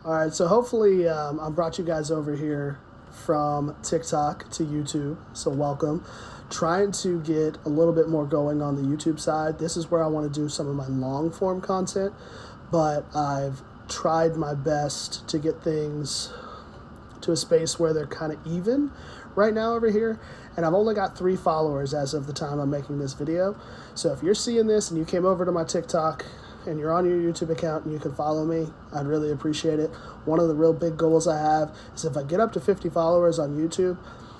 All right, so hopefully I brought you guys over here from TikTok to YouTube, so welcome. Trying to get a little bit more going on the YouTube side. This is where I want to do some of my long form content, but I've tried my best to get things to a space where they're kind of even right now over here, and I've only got 3 followers as of the time I'm making this video. So if you're seeing this and you came over to my TikTok and you're on your YouTube account and you can follow me, I'd really appreciate it. One of the real big goals I have is if I get up to 50 followers on YouTube,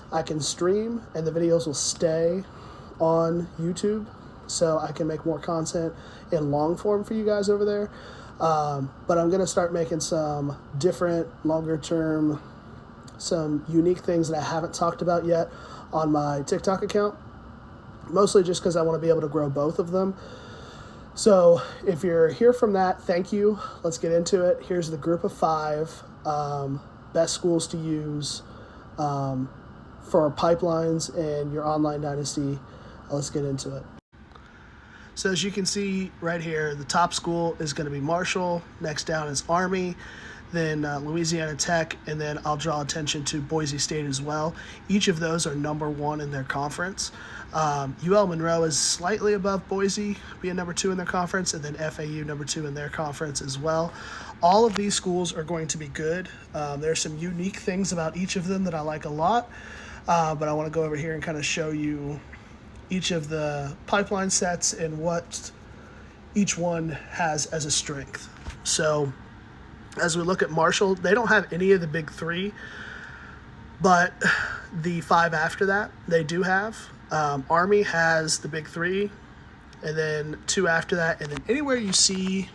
I can stream and the videos will stay on YouTube so I can make more content in long form for you guys over there. But I'm going to start making some different, longer term, some unique things that I haven't talked about yet on my TikTok account, mostly just because I want to be able to grow both of them. So if you're here from that, thank you. Let's get into it. Here's the group of 5 best schools to use for pipelines and your online dynasty. Let's get into it. So as you can see right here, the top school is going to be Marshall. Next down is Army, then Louisiana Tech, and then I'll draw attention to Boise State as well. Each of those are number 1 in their conference. UL Monroe is slightly above Boise, being number 2 in their conference, and then FAU number 2 in their conference as well. All of these schools are going to be good. There are some unique things about each of them that I like a lot, but I want to go over here and kind of show you each of the pipeline sets and what each one has as a strength. So as we look at Marshall, they don't have any of the big 3, but the 5 after that they do have. Army has the big 3, and then 2 after that, and then anywhere you see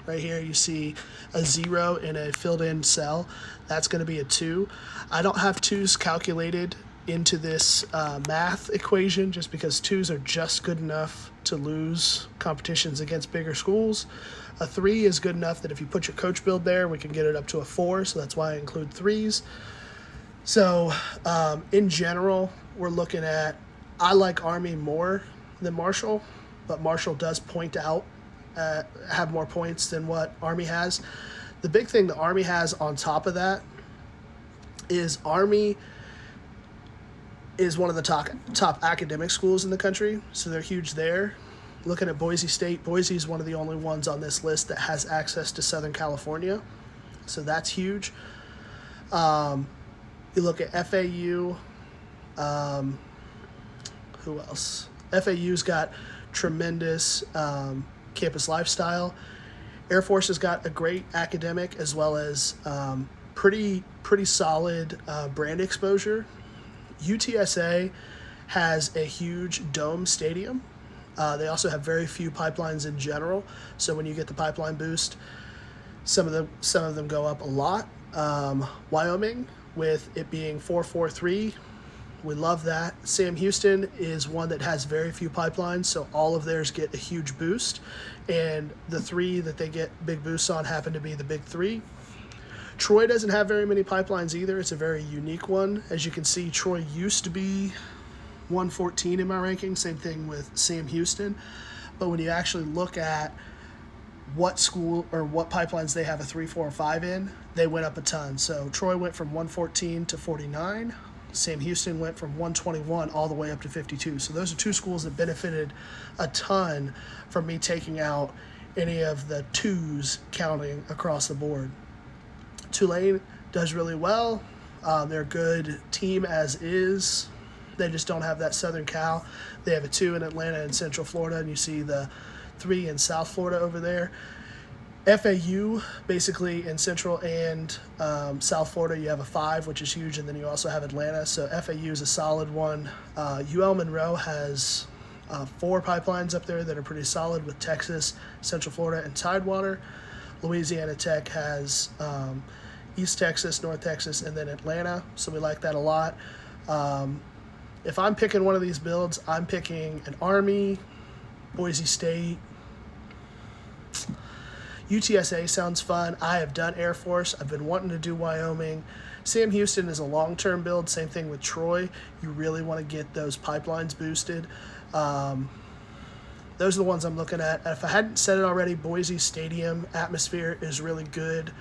right here, you see a 0 in a filled in cell, that's going to be a 2. I don't have 2s calculated into this math equation just because 2s are just good enough to lose competitions against bigger schools. A 3 is good enough that if you put your coach build there, we can get it up to a 4, so that's why I include 3s. So in general, we're looking at, I like Army more than Marshall, but Marshall does point out, have more points than what Army has. The big thing the Army has on top of that is Army is one of the top academic schools in the country, so they're huge there. Looking at Boise State, Boise is one of the only ones on this list that has access to Southern California, so that's huge. You look at FAU, who else? FAU's got tremendous campus lifestyle. Air Force has got a great academic as well as pretty solid brand exposure. UTSA has a huge dome stadium. They also have very few pipelines in general, so when you get the pipeline boost, some of them go up a lot. Wyoming, with it being 443, we love that. Sam Houston is one that has very few pipelines, so all of theirs get a huge boost, and the 3 that they get big boosts on happen to be the big 3. Troy doesn't have very many pipelines either. It's a very unique one. As you can see, Troy used to be 114 in my ranking. Same thing with Sam Houston. But when you actually look at what school or what pipelines they have a 3, 4, or 5 in, they went up a ton. So Troy went from 114 to 49. Sam Houston went from 121 all the way up to 52. So those are 2 schools that benefited a ton from me taking out any of the 2s counting across the board. Tulane does really well. They're a good team as is. They just don't have that Southern Cal. They have a 2 in Atlanta and Central Florida, and you see the 3 in South Florida over there. FAU, basically in Central and South Florida, you have a 5, which is huge, and then you also have Atlanta. So FAU is a solid one. UL Monroe has 4 pipelines up there that are pretty solid with Texas, Central Florida, and Tidewater. Louisiana Tech has East Texas, North Texas, and then Atlanta, so we like that a lot. If I'm picking one of these builds, I'm picking an Army, Boise State. UTSA sounds fun. I have done Air Force. I've been wanting to do Wyoming. Sam Houston is a long-term build. Same thing with Troy. You really want to get those pipelines boosted. Those are the ones I'm looking at. If I hadn't said it already, Boise Stadium atmosphere is really good.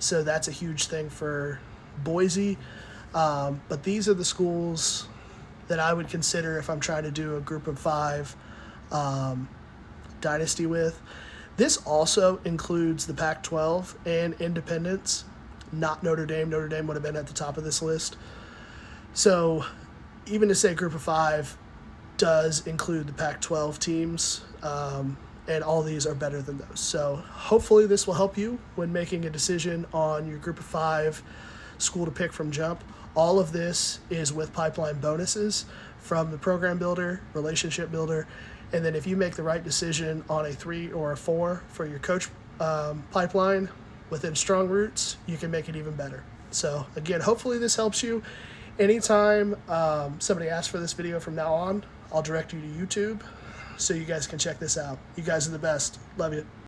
So that's a huge thing for Boise. But these are the schools that I would consider if I'm trying to do a group of 5 dynasty with. This also includes the Pac-12 and independents, not Notre Dame. Notre Dame would have been at the top of this list. So even to say group of 5 does include the Pac-12 teams, and all these are better than those. So hopefully this will help you when making a decision on your group of 5 school to pick from jump. All of this is with pipeline bonuses from the program builder, relationship builder, and then if you make the right decision on a 3 or a 4 for your coach pipeline within Strong Roots, you can make it even better. So again, hopefully this helps you. Anytime somebody asks for this video from now on, I'll direct you to YouTube so you guys can check this out. You guys are the best. Love you.